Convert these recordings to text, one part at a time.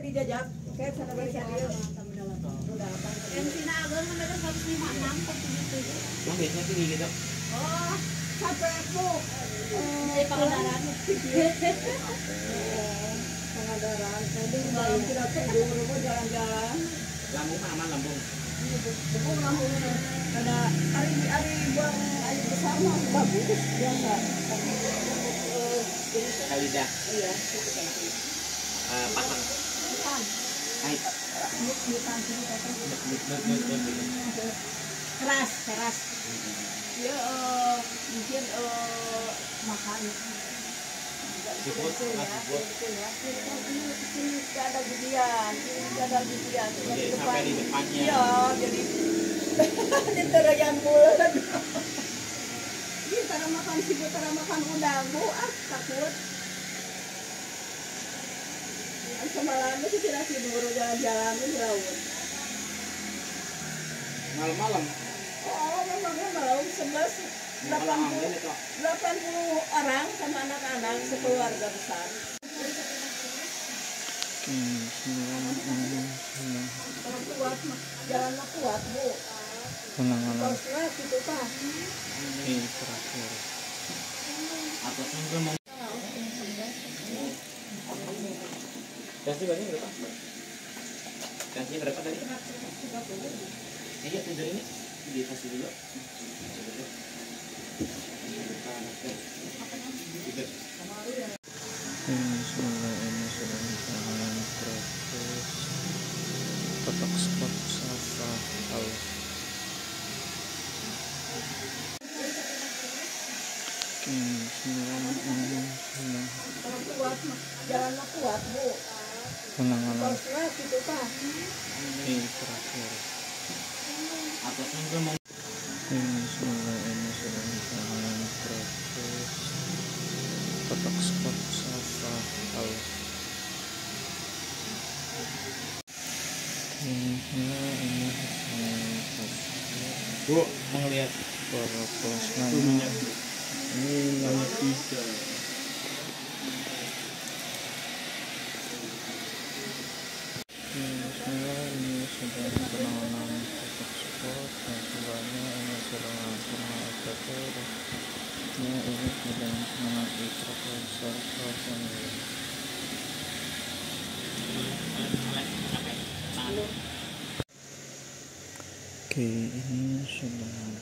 dijajak. Kayak sana balik serius. Udah apa? Yang Cina agen mereka 156 gitu. Yang biasanya tinggi gitu. Oh, capek bu. Dari Pangandaran. Pangandaran. Nanti malam kita tidur, mau jalan-jalan. Lambung aman lambung. Bukan lambung. Ada hari buang air besar mah bagus biasa. Kalidah. Iya. Pasang. Bukan. Ait. Bukan keras. Ya mungkin makan. Siput, ya. Sini nggak ada gigian, Jadi sampai di depannya. Iya, jadi diterayan bulan. Ini tara makan siput, tara makan udang, bu, takut. Semalam itu tidak tidur, jalan-jalan di laut. Malam-malam. Oh, memangnya malam 80 orang sama anak-anak sekeluarga besar. Orang kuat mah, jalannya kuat bu. Penanganan Kuat gitu pak. ini terakhir. Atasnya belum. Ganti banyak berapa? Ganti berapa tadi? Iya tidur ini dikasih dulu. Ini sedang penanganan proses kotak spot Safa Al. Orang kuat mah, jalannya kuat bu. Penanganan Kuat gitu pak. ini terakhir. Atasnya belum. Ini sedang penanganan proses kotak spot Safa Al. Ini Bu, mau lihat para pelaksana ini banyak bisa. Ini sedang penanganan kotak spot dan sebelumnya ini sedang penanganan APT. Ini sedang penanganan proposal personil. Oke, ini sedang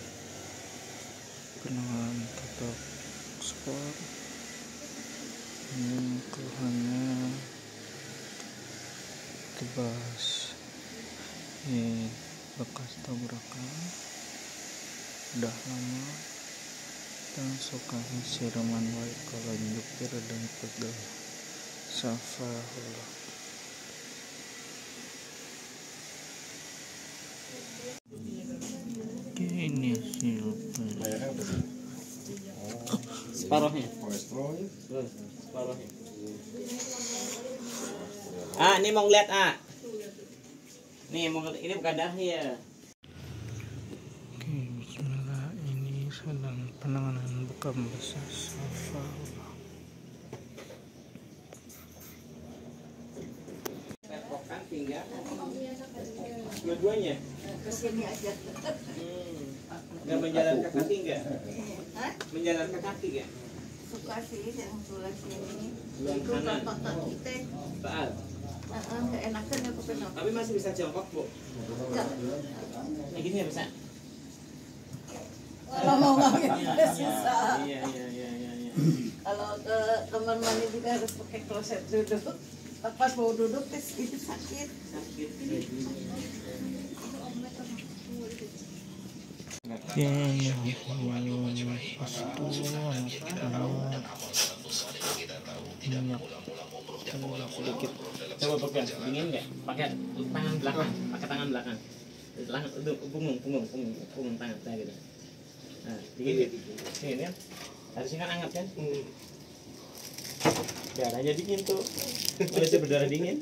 penanganan kotak spot. Ini keluhannya kebas. Ini bekas tabrakan udah lama dan suka siraman baik kalau nyupir dan pedal Safahullah. Oke, ini hasil Separuhnya. Separuhnya. Ini mau ngeliat Nih mau ini bukan dahil. Oke, bismillah, ini sedang penanganan bekam besar Safahullah. Tepokan pinggang. Dua-duanya. Kesini aja. Nggak menjalan ke kaki nggak? Hah? Menjalan ke kaki nggak? Suka sih yang tulang sini. Tulang Itu kanan. otak kita. Soal. Nggak enakan ya kepenok. Tapi masih bisa jongkok bu. Nah gini ya bisa. Kalau mau ngomongnya susah. Iya. Kalau ke kamar mandi juga harus pakai kloset duduk. Pas mau duduk itu sakit. Sakit. Oke, ini minyak sedikit. Coba pegang, dingin nggak? Pakai tangan belakang, punggung tangan saya gitu. Nah, dingin kan? Harusnya kan hangat kan? Darahnya dingin tuh, manusia berdarah dingin.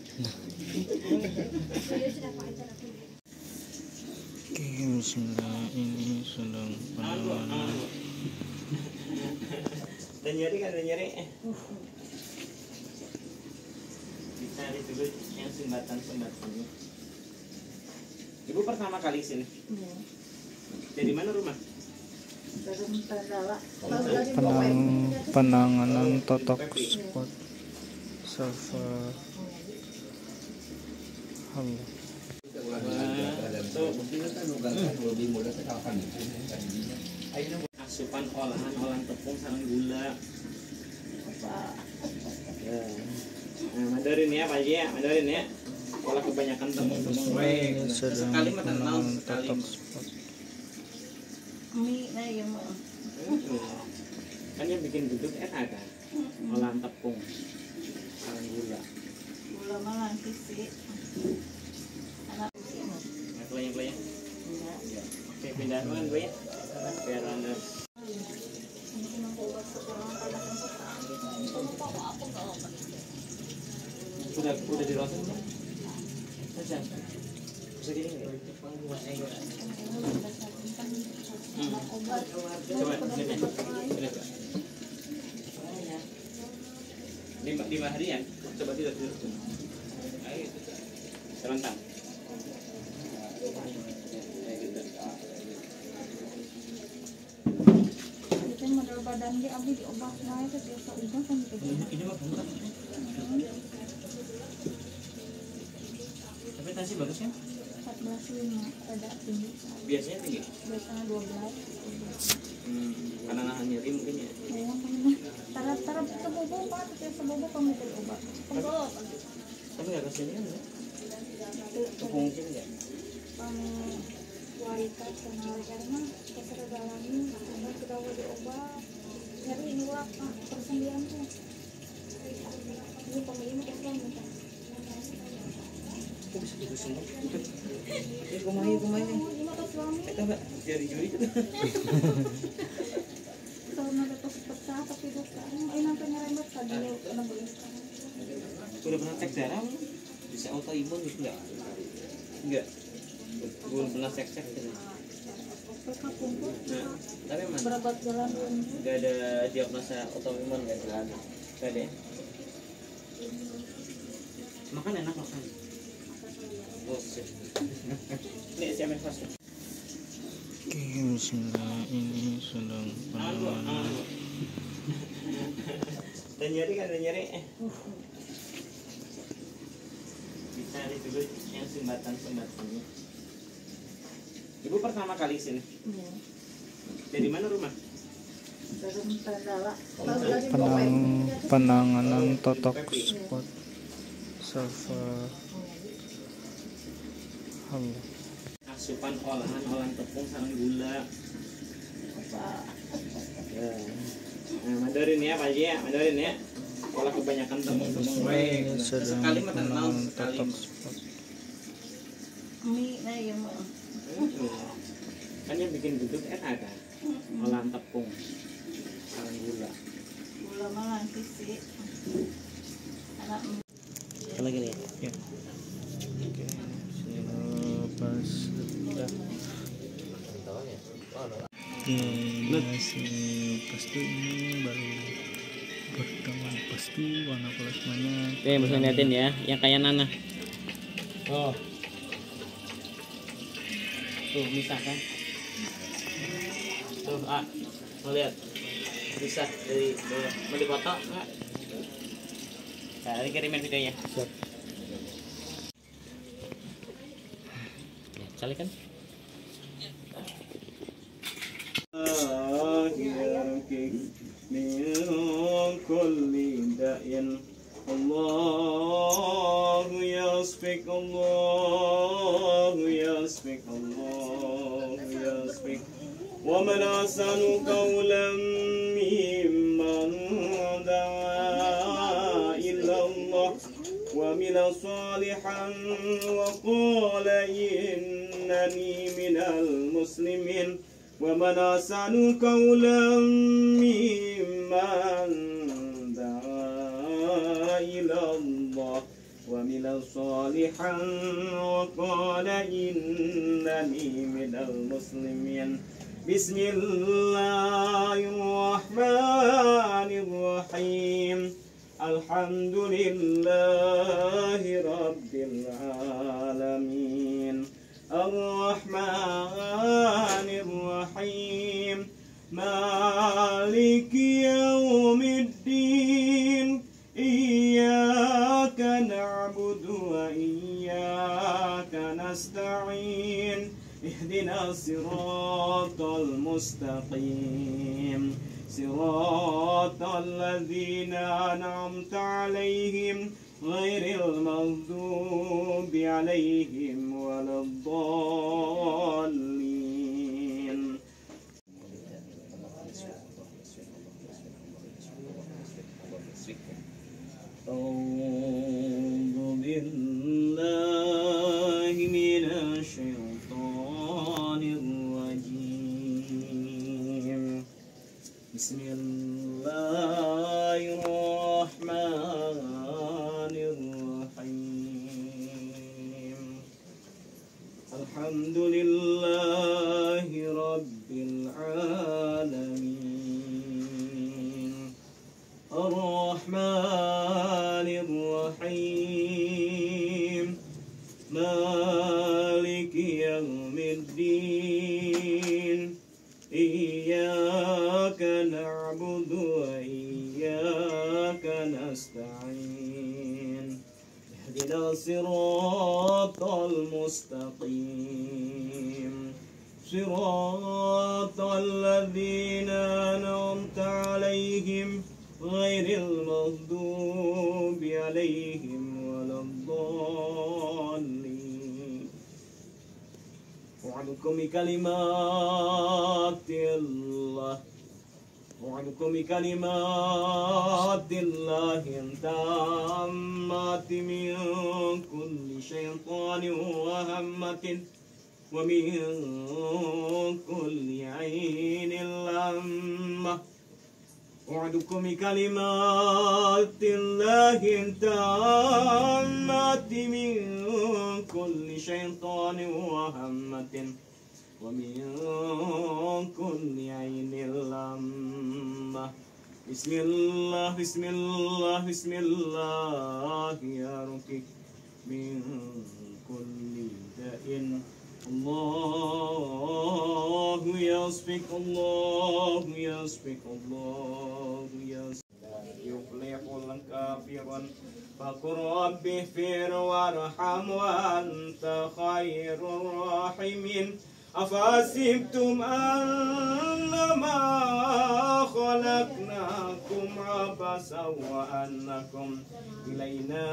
Oke, bismillah, ini sedang penanganan. Dan nyeri kan, nyeri. Cari dulu yang sumbatan-sumbatannya. Ibu pertama kali sini. Iya. Dari mana rumah? Dari Tandala. Penanganan totok spot Safa Allah. Asupan olahan tepung sareng gula. Ya. Nah, mandarin ya Pak Haji ya, mandarin ya. Kalau kebanyakan tepung-tepung baik. Sedang Sekali mah tenang penanganan sekali. totok spot. Mie na yung mga. Kan yang bikin gudeg enak kan? Olahan tepung sareng gula. Gula malang sisi. Anak sini. Nah, kelayang-kelayang. Iya. Oke, pindah dulu Bu ya. Biar Anda. Udah dirosot belum? Bisa gini nggak? Coba sini. Sini, Pak. Lima harian. Coba tidur. Ayo. Serentak. Itu modal badan dia abis diubah naik ke biasa ubah kan gitu. Ini mah bengkak. Tapi tadi bagus kan? 14,5 ada tinggi. Biasanya tinggi. Biasanya 12. Karena nahan nyeri mungkin ya. Ayang kami tarap-tarap sebobo pak, biasa bobo kamu berobat. Pegel. Tapi nggak kesini kan? Tepung sini nggak? Kamu wanita karena keseragalan karena sudah diobat. Nyari ini pak persendian tuh. Ini pemilik kesel nih. Kok bisa gitu semua? Kumaha. Ini mah suami. Kita nggak jari-jari gitu. Kalau nggak terus pecah tapi bukan. Ini nanti nyerempet tadi lo kena beli. Udah pernah cek darah belum? Bisa autoimun gitu nggak? Nggak. Belum pernah cek gitu. Kumpul. Nah, tapi emang Berobat jalan dulu. nggak ada diagnosa autoimun nggak ada. Nggak ada ya? Makan enak makan. Oh, sip. Ini siapa yang masuk? Oke, bismillah, ini sedang penanganan Dan nyari kan, dan nyari. Dicari dulu yang sumbatan-sumbatannya. Ibu pertama kali sini. Iya. Dari mana rumah? Dari Tandala. penanganan totok spot Safa Allah. Asupan olahan tepung sareng gula. Ya. Nah, mandarin ya Pak Haji ya, mandarin ya. Kalau kebanyakan tepung-tepung baik. Sedang Sekali mah tenang penanganan sekali. totok spot. Mie na yung mga. Kan yang bikin gudeg enak kan? Olahan tepung sareng gula. Gula malang sisi. Anak Lagi nih. Ya. Oke, pas sudah. Masih pastu ini baru berteman pastu warna plasmanya. Oke, bisa liatin ya, yang kayak Nana. Oh. Tuh, bisa kan? Tuh, mau lihat. Bisa dari bawah. Mau dipoto enggak? Nah, ini kirimin videonya. Siap. Kali kan? Allahu yasfik, Allahu yasfik, Allahu yasfik. Wa man ahsanu qawlan mimman da'a ila Allah wa amila salihan wa qala innani minal muslimin. Wa man ahsanu qawlan mimman da'a ila Allah wa amila salihan wa qala innani minal muslimin. Bismillahirrahmanirrahim. الحمد لله رب العالمين الرحمن الرحيم مالك يوم الدين إياك نعبد وإياك نستعين اهدنا الصراط المستقيم صراط الذين أنعمت عليهم غير المغضوب عليهم ولا الضالين. أعوذ بالله من الشيطان الرجيم بسم الله الرحمن الرحيم الحمد لله رب العالمين الرحمن الرحيم مالك يوم الدين إياك نعبد وإياك نستعين اهدنا الصراط المستقيم صراط الذين أنعمت عليهم غير المغضوب عليهم ولا الضالين. أعوذكم بكلمات الله التامات من كل شيطان وهمة ومن كل عين لامة. أعوذكم بكلمات الله التامات من كل شيطان وهمة ومن كل عين لامة. بسم الله بسم الله بسم الله يرقي من كل داء الله يصفك الله يصفك الله يصفك يفلح الكافرون فقل رب اغفر وارحم وأنت خير الراحمين أفحسبتم أنما خلقناكم عبثا وأنكم إلينا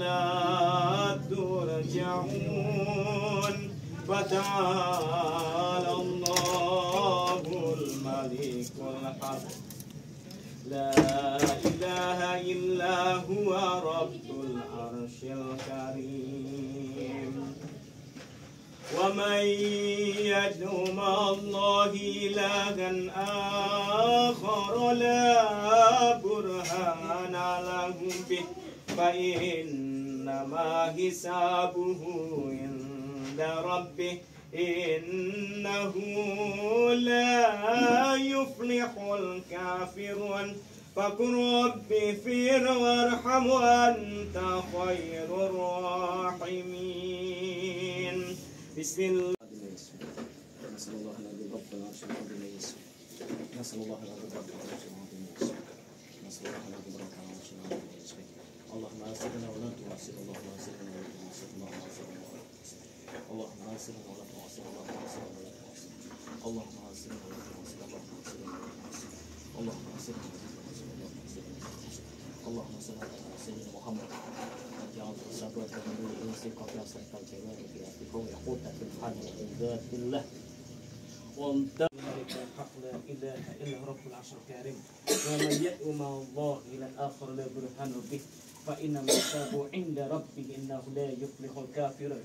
لا ترجعون فتعالى الله الملك الحق لا إله إلا هو رب العرش الكريم. ومن يدعو مع الله إلها آخر لا برهان له به فإنما حسابه عند ربه إنه لا يفلح الكافرون فقل رب اغفر وارحم وأنت خير الراحمين. بسم الله. نسأل الله العظيم رب العرش العظيم يسوع. نسأل الله العظيم رب العرش العظيم يسوع. نسأل الله العظيم رب العرش العظيم يسوع. اللهم آسرنا ولا تعسر اللهم آسرنا ولا تعسر اللهم آسرنا ولا تعسر اللهم آسرنا ولا تعسر اللهم آسرنا ولا تعسر اللهم آسرنا ولا تعسر اللهم آسرنا ولا تعسر اللهم صل على سيدنا محمد وجعل الصبر من الانسك ويصلح الجوار في أهلكم يقود في الحال وذات الله وانتظر الحق لا إله إلا رب العرش الكريم ومن يدعو مع الله إلى الآخر لا برهان به فإنما حسابه عند ربه إنه لا يفلح الكافرون.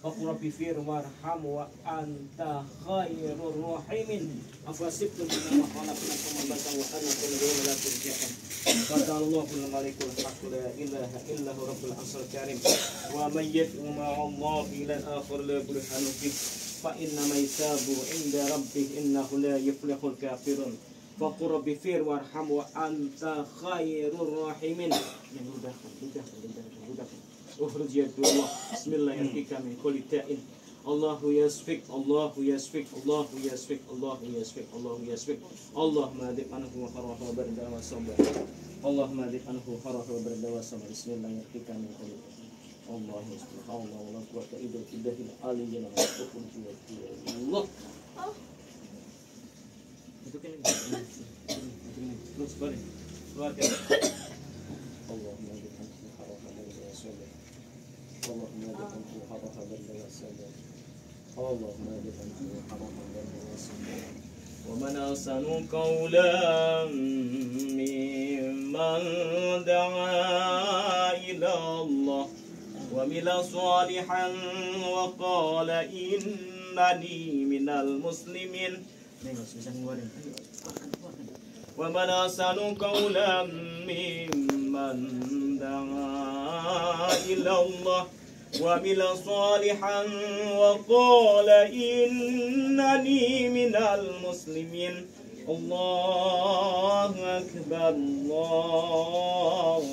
وقل رب اغفر وارحم وأنت خير الراحمين أفحسبتم أنما خلقناكم عبثا وأنكم إلينا لا ترجعون فتعالى الله الملك الحق لا إله إلا هو رب العرش الكريم ومن يدعو مع الله إلى الآخر لا برهان به فإنما حسابه عند ربه إنه لا يفلح الكافرون. Faqur rabbi fir warham wa anta khairur rahimin. Yang ludahkan. Ukhruj ya Allah. Bismillahirrahmanirrahim. Min kulli ta'in. Allahu yasfik, Allahu yasfik, Allahu yasfik, Allahu yasfik, Allahu yasfik. Allahumma adib anhu kharaha wa barda wa sabr. Allahumma adib anhu kharaha wa barda wa sabr. Bismillahirrahmanirrahim. Allah yasfik. Allah wa la quwwata illa billahil aliyyil azim. Allah. Itu kan terus balik. Keluarkan. Allahumma adib anhu kharaha wa barda wa sabr. Allahumma adib anhu kharaha wa barda wa sabr. اللهم اجعل أنت حرما بالرسول ومن أحسن قولا ممن دعا إلى الله وعمل صالحا وقال إنني من المسلمين ومن أحسن قولا ممن دعا إلى الله وعمل صالحا وقال إنني من المسلمين الله أكبر الله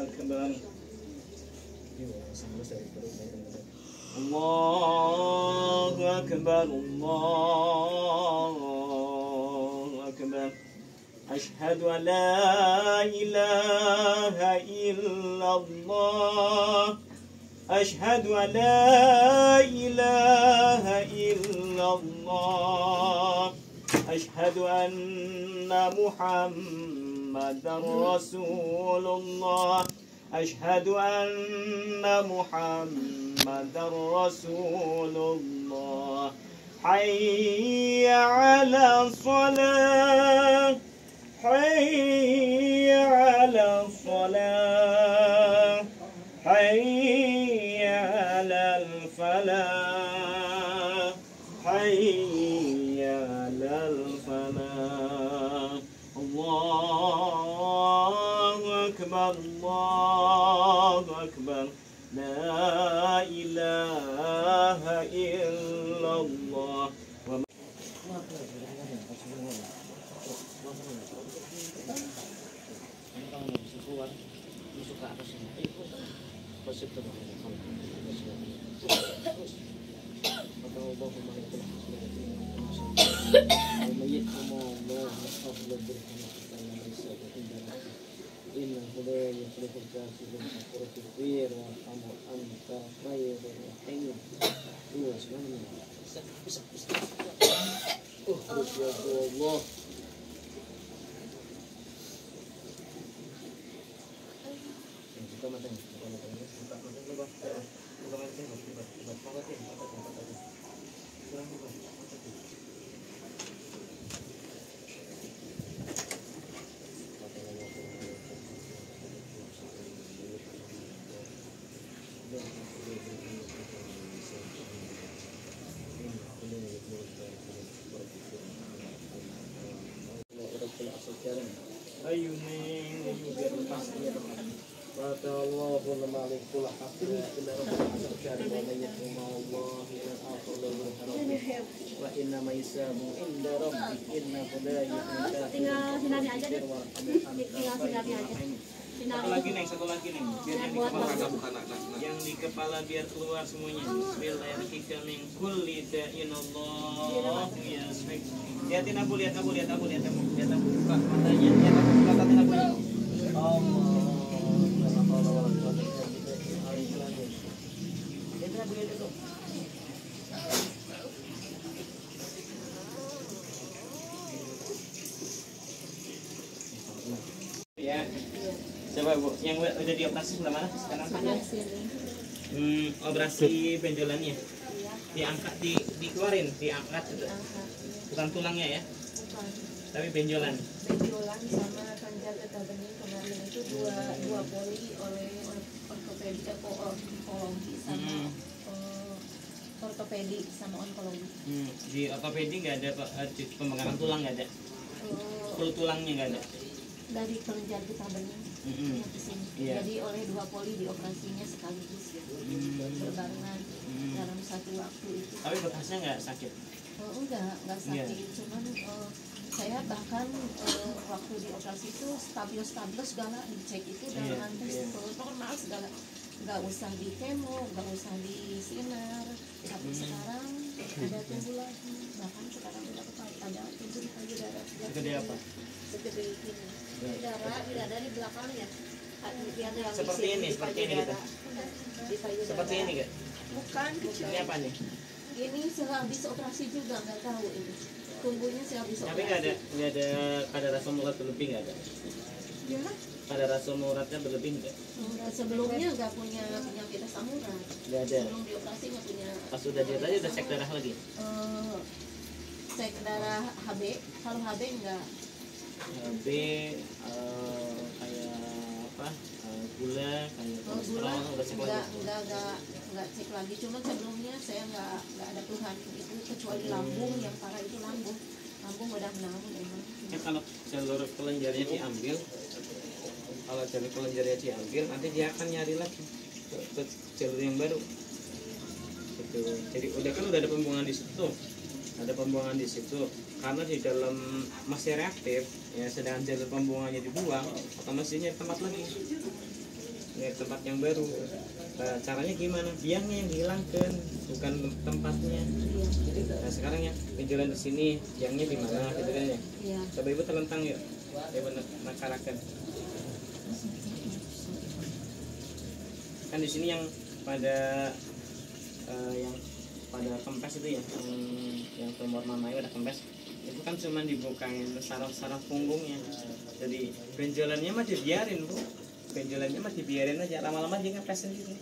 أكبر الله أكبر الله أكبر أشهد أن لا إله إلا الله أشهد أن لا إله إلا الله أشهد أن محمدا رسول الله أشهد أن محمدا رسول الله حي على الصلاة حي على الصلاة حي على الفلاح حي على الفلاح الله أكبر الله أكبر لا إله إلا الله Satu lagi nih, biar yang di kepala biar keluar semuanya. Bismillahirrahmanirrahim. Min kulli da'in Allah yasfik. Lihatin aku, lihat aku. Buka matanya, lihat aku, buka tatanya aku. Ya. Coba Bu, yang udah dioperasi sebelah mana sekarang? Operasi benjolannya. Diangkat, dikeluarin, diangkat itu. Bukan tulangnya ya? Tapi benjolan. Benjolan sama kelenjar getah bening kemarin itu dua poli oleh ortopedi onkologi sama ortopedi sama onkologi. Di ortopedi nggak ada pembengkakan tulang, nggak ada. Full tulangnya nggak ada. Dari kelenjar getah bening ke sini. Iya. Jadi oleh dua poli dioperasinya sekaligus gitu. Berbarengan dalam satu waktu itu. Tapi bekasnya nggak sakit. Enggak sakit, cuman saya bahkan waktu di operasi itu stabil segala dicek itu dengan tes normal segala, nggak usah di kemo, nggak usah di sinar, tapi sekarang ada tumbuh lagi, bahkan sekarang udah ada tumbuh di payudara. Segede apa? Segede ini darah di belakang ya. Seperti ini gitu. Di payudara. Seperti ini gak? Bukan kecil. Ini apa nih? Ini sehabis operasi juga nggak tahu ini. Tumbuhnya sehabis Tapi operasi. nggak ada kadar asam urat berlebih nggak ada? Ya, Kadar asam uratnya berlebih nggak? Sebelumnya nggak punya penyakit asam urat. Nggak ada. Sebelum dioperasi nggak punya. Pas udah diet aja udah cek darah lagi. Cek darah HB, kalau HB enggak. B kayak apa? Gula kayak Kalau gula kolesterol udah cek lagi. enggak cek lagi. Cuma sebelumnya saya enggak ada keluhan itu kecuali lambung, yang parah itu lambung udah menambah memang. Ya, kalau jalur kelenjarnya diambil, nanti dia akan nyari lagi ke jalur yang baru. Gitu. Jadi udah ada pembuangan di situ. Karena di dalam masih reaktif, ya sedangkan jalur pembuangannya dibuang, otomatis nyari tempat lagi, nyari tempat yang baru. Nah, caranya gimana? Biangnya yang dihilangkan, bukan tempatnya. Nah sekarang ya benjolan di sini, biangnya di mana, gitu kan ya? Iya. Coba ibu telentang yuk, ibu nakarakan. Kan di sini yang pada kempes itu ya, yang tumor mamanya udah kempes, itu kan cuma dibukain saraf punggungnya. Jadi benjolannya mah dibiarin bu, aja, lama-lama dia kempes sendiri.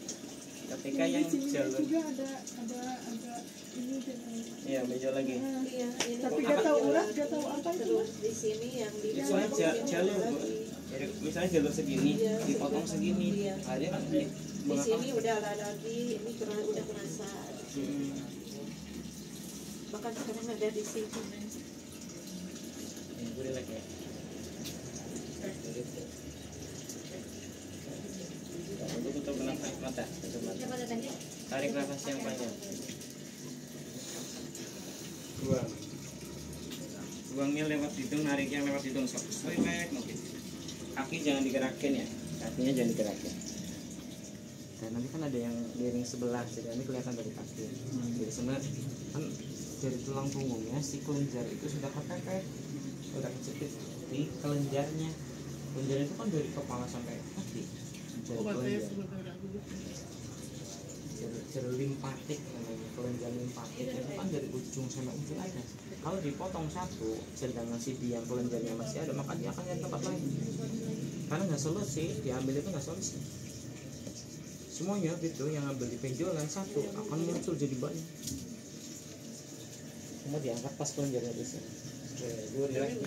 Ketika yang jalur juga ada ini. iya benjol lagi. Iya, ini. Tapi nggak tahu urat, nggak tahu apa itu. Terus di sini yang di Itu aja jalur bu. Jadi misalnya jalur segini, dipotong segini, akhirnya kan di sini udah ada lagi, ini udah kerasa. Bahkan sekarang ada di sini. Ini boleh lagi ya. Untuk tutup mata. Tarik nafas yang panjang. Buangnya lewat hidung, nariknya lewat hidung. Selek mungkin. Kaki jangan digerakin ya. Kakinya jangan digerakin. Dan nanti kan ada yang di ring sebelah, jadi ini kelihatan dari kaki. Jadi sebenarnya kan dari tulang punggungnya si kelenjar itu sudah kepepet, sudah kejepit di kelenjarnya. Kelenjar itu kan dari kepala sampai kaki. Jalur limpatik namanya, kelenjar limpatik itu kan dari ujung sampai ujung ada. Kalau dipotong satu, sedangkan si biang kelenjarnya masih ada, maka dia akan nyari tempat lain. Karena nggak solusi, diambil itu nggak solusi. Semuanya gitu, yang ambil di benjolan satu akan muncul jadi banyak. Cuma diangkat pas kelenjarnya di sini. Dua lagi.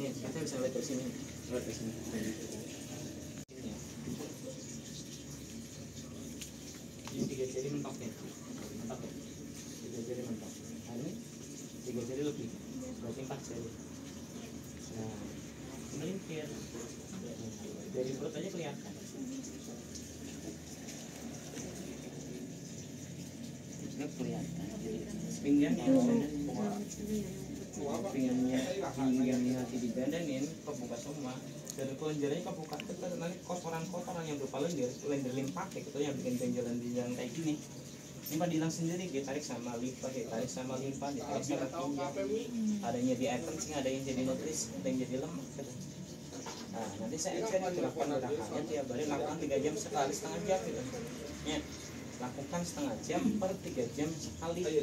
Nih, kita bisa lihat dari sini. Lihat dari sini. Ini 3 jari mentok ya, mentok ya, 3 jari mentok. Nah ini 3 jari lebih, berarti 4 jari. Nah, melingkir dari perut aja kelihatan. Ini kelihatan. Pinggangnya nanti didandanin kebuka semua. Dan kelenjarnya kebuka itu nanti kotoran-kotoran yang berupa lendir limpatik itu yang bikin benjolan di jalan kayak gini. Ini pada hilang sendiri, ditarik sama limpa, ditarik sama ginjal. Adanya di air kencing, ada yang jadi nutrisi, ada yang jadi lemak gitu. Nah nanti saya lakukan gerakannya tiap hari, lakukan 3 jam sekali, setengah jam gitu ya. Lakukan setengah jam per 3 jam sekali ya.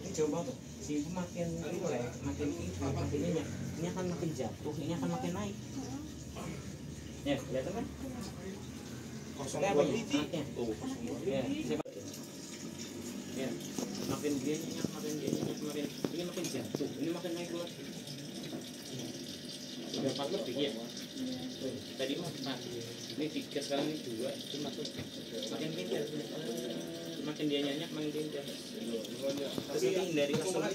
Ini coba tuh, si makin rileks, makin nyenyak, ini akan makin jatuh, ini akan makin naik. Ya, kelihatan kan? Kosongnya apa ya? Ya, siapa? Ya, makin dia nyenyak, makin ini makin jatuh, ini makin naik lagi. Udah 4 lebih ya? Tuh, tadi 4, ini 3, sekarang ini 2, itu masuk makin pindah. Makin dia nyenyak, makin pindah. Terus nanti hindari kosongan.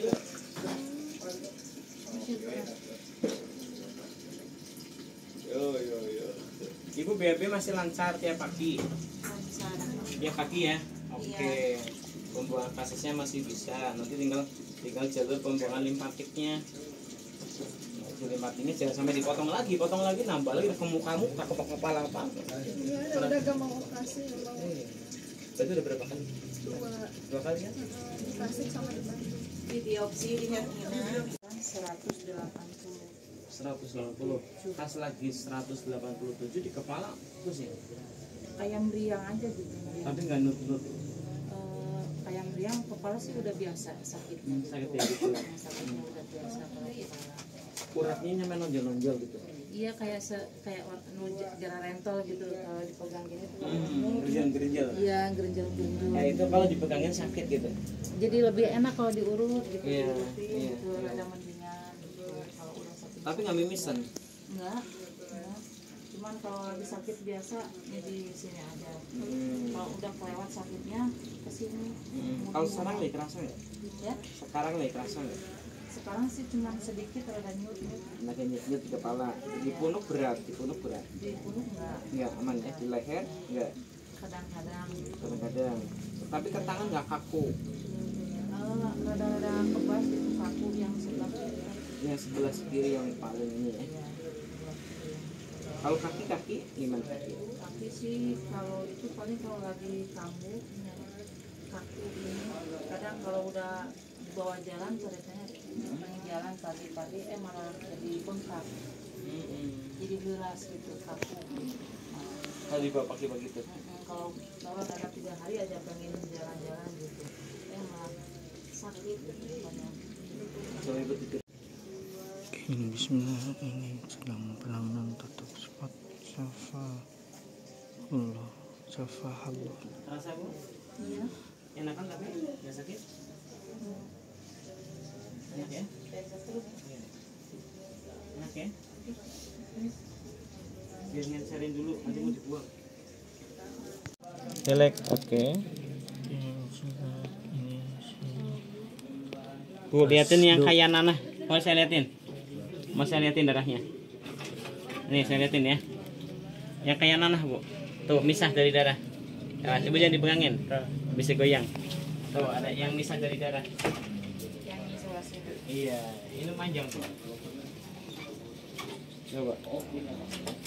Ibu BAB masih lancar tiap pagi? Tiap pagi ya? Oke. Pembuangan fasesnya masih bisa. Nanti tinggal jalur pembuangan limpatiknya. lipat ini jangan sampai dipotong lagi, potong lagi nambah lagi ke muka-muka, ke kepala apa. Iya, udah gak mau operasi, gak mau. Berarti udah berapa kali? Dua kali ya? Di Tasik sama di Bandung. Di biopsi lihat Nina 180. 180. Pas lagi 187 di kepala pusing. Kayak meriang aja gitu. Tapi nggak nut-nut. Kayak meriang kepala sih udah biasa sakitnya. Sakit ya gitu. Sakitnya udah biasa kalau kepala. Uratnya nyampe nonjol-nonjol gitu. Iya kayak jarah rentol gitu kalau dipegang gini tuh. Gerinjal. Iya gerinjal-gerinjal. Ya itu kalau dipegangin sakit gitu. Jadi lebih enak kalau diurut gitu. Iya, diurutin iya. gitu, rada mendingan gitu kalau udah sakit. Tapi nggak mimisan. Enggak. Cuman kalau lagi sakit biasa ya di sini aja. Kalau udah kelewat sakitnya ke sini. Kalau sekarang nih kerasa nggak? Ya. Sekarang nih kerasa nggak? Sekarang sih cuman sedikit rada nyut-nyut. Lagi nyut di kepala, di punuk berat, Di punuk enggak. nggak aman ya, di leher nggak, Kadang-kadang kadang-kadang. Tapi ke tangan nggak kaku, rada-rada kebas gitu kaku yang sebelah kiri. yang sebelah kiri yang paling ini ya. Iya. Kalau kaki gimana kaki? Tapi sih kalau itu paling kalau lagi kambuh kaku ini kadang kalau udah bawa jalan ceritanya pengen jalan pagi-pagi malah jadi bengkak jadi gelas gitu kaku. Kalau dibawa pagi-pagi itu. Kalau ada 3 hari aja pengen jalan-jalan gitu malah sakit gitu banyak. Coba ikut itu. Oke, bismillah, ini sedang penanganan tutup spot Safa Allah Safa Allah. Rasa bu? Iya. Enakan tapi nggak sakit? Enak ya? Enak ya? Biar ngencerin dulu, nanti mau dibuang. Selek, oke. Bu, liatin yang kayak nanah. Mau saya liatin? Mau saya liatin darahnya? Nih, saya liatin ya. Yang kayak nanah, Bu. Tuh, misah dari darah. Nah, ibu jangan dipegangin. Bisa goyang. Tuh, ada yang misah dari darah. Yang isolasi. Iya, ini panjang tuh. Coba.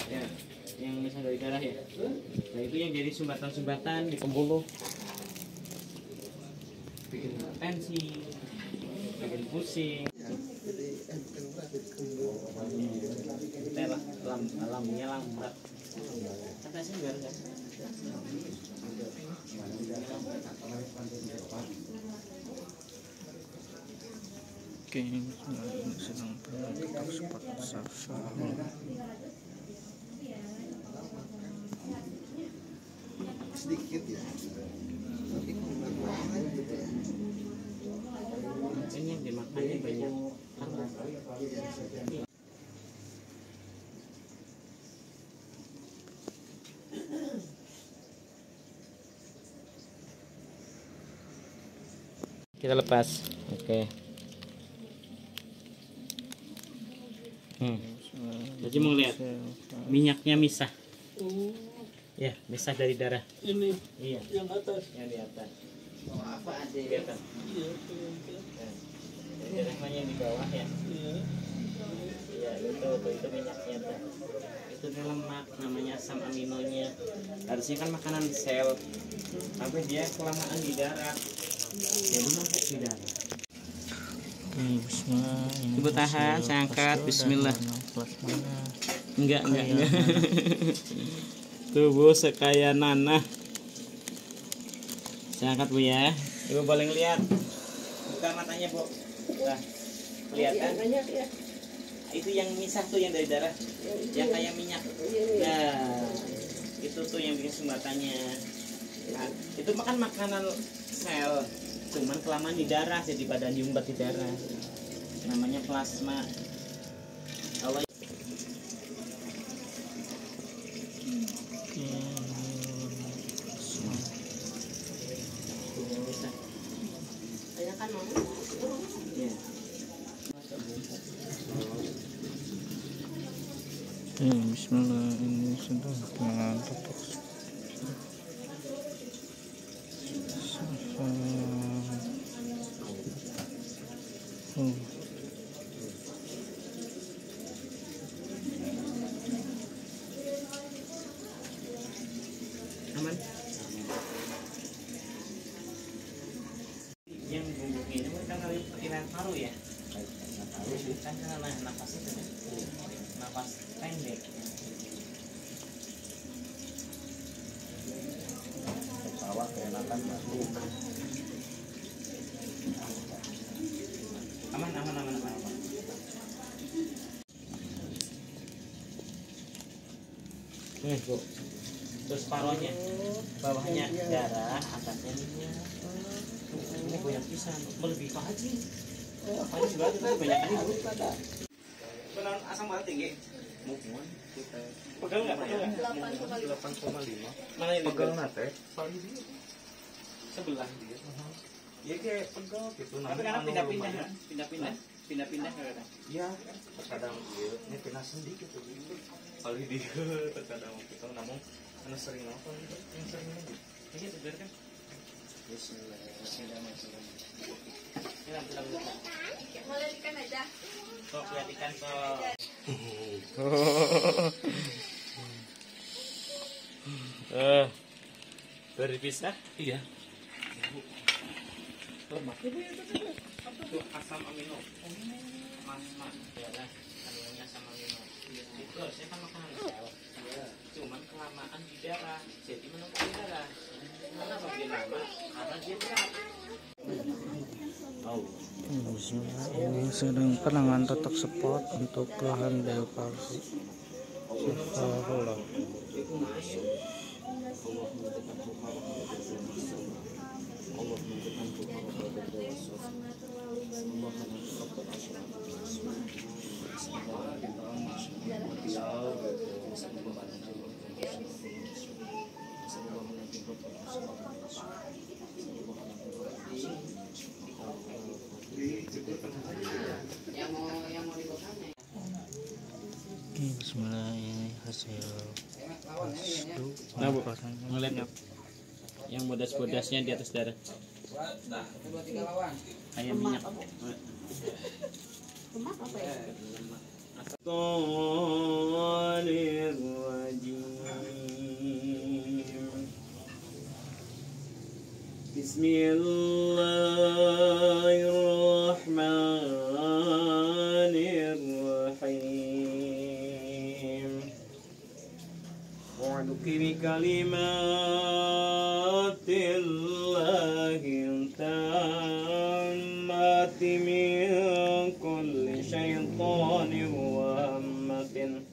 Ya, yang misah dari darah ya. Nah, itu yang jadi sumbatan-sumbatan di pembuluh. Bikin tensi, bikin pusing. Alamnya lambat. Kata sih biar enggak. Oke, ini sedang penanganan tutup spot Safa Allah. Sedikit ya, tapi kurang gitu ya. Ini yang dimakannya banyak. Kita lepas, oke. Jadi mau lihat minyaknya misah. Ya, misah dari darah. Ini Iya. yang atas. Yang di atas. Oh, apa ada? Di atas. Iya. Jadi darahnya yang di bawah ya. Iya. Iya, itu minyaknya tuh. Itu lemak, namanya asam aminonya. Harusnya kan makanan sel, tapi dia kelamaan di darah. Jadi numpuk di darah. Oke, bismillah. Ini Ibu tahan, hasil saya angkat, pastel bismillah. dan warna plasmanya. Enggak. Tuh Bu, sekaya nanah. Saya angkat Bu ya. Ibu boleh lihat. Buka matanya Bu. Nah, kelihatan? Banyak ya. Itu yang misah tuh yang dari darah. Yang kayak minyak. Nah, itu tuh yang bikin sumbatannya. Nah, itu makan makanan sel. Cuman kelamaan di darah, jadi badan diumbat di darah. Namanya plasma. Kalau Oke, ini plasma. misah. Banyak kan mau? Iya. Bismillah, ini sudah penanganan tutup Safa Allah. Aman. Yang bumbu ini kan pakai paru ya. Paru kan karena nafas itu ya. Nafas pendek. Ketawa keenakan baru. Aman. Nih, Bu. Terus paruhnya, bawahnya darah, atasnya minyak. Ini banyak pisan, melebihi Pak Haji. Pak Haji juga itu banyak ini, Bu. Benar asam urat tinggi. Mungkin kita pegang nggak? 8,5. Mana ini? Pegang nate. Sebelah dia. Ya kayak pegang gitu. Tapi karena pindah-pindah kadang. Ya, terkadang iya. Ini pindah sendi gitu. Kali dia terkadang gitu. Namun anu sering nonton yang sering nonton. Ini segar kan? Bismillahirrahmanirrahim. Boleh ikan aja. Kok lihat ikan kok. Berpisah? Iya. Lemak. Itu asam amino. Mas, ya lah. Kandungannya asam amino. Itu harusnya kan makanan sel. Cuman kelamaan di darah, jadi menumpuk di darah. Kenapa dia lama? Karena dia berat. Bismillah, ini sedang penanganan totok spot untuk keluhan Del Palsi. Subhanallah. Bismillah, ini hasil Nah, Bu, ngeliat nggak? Yang bodas-bodasnya di atas darah. Kayak minyak. Lemak apa ya? Bismillahirrahmanirrahim. Wa'aduki bi kalimatillahi tammati min kulli syaitanir wahmatin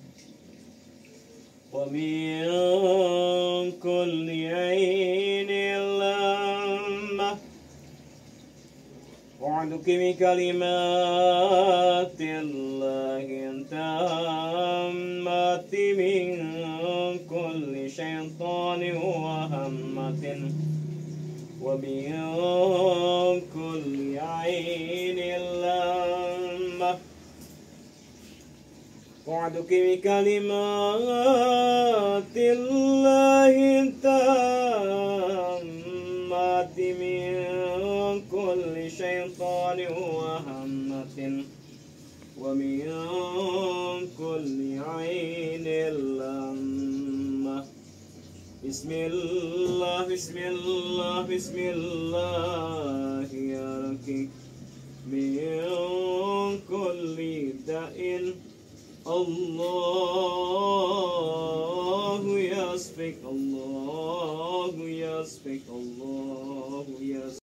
wa min kulli ainin lammah. Wa'aduki bi kalimatillahi tammati min kulli syaitanir wahmatin wa min kulli ainin lammah. Wa'aduki bi kalimatillahi tammati min kulli syaitanir wahmatin wa min kulli ainin lammah. Bismillah, bismillah, bismillah, ya Rabbi. Min kulli da'in Allahu yasfik, Allahu yasfik, Allahu yasfik.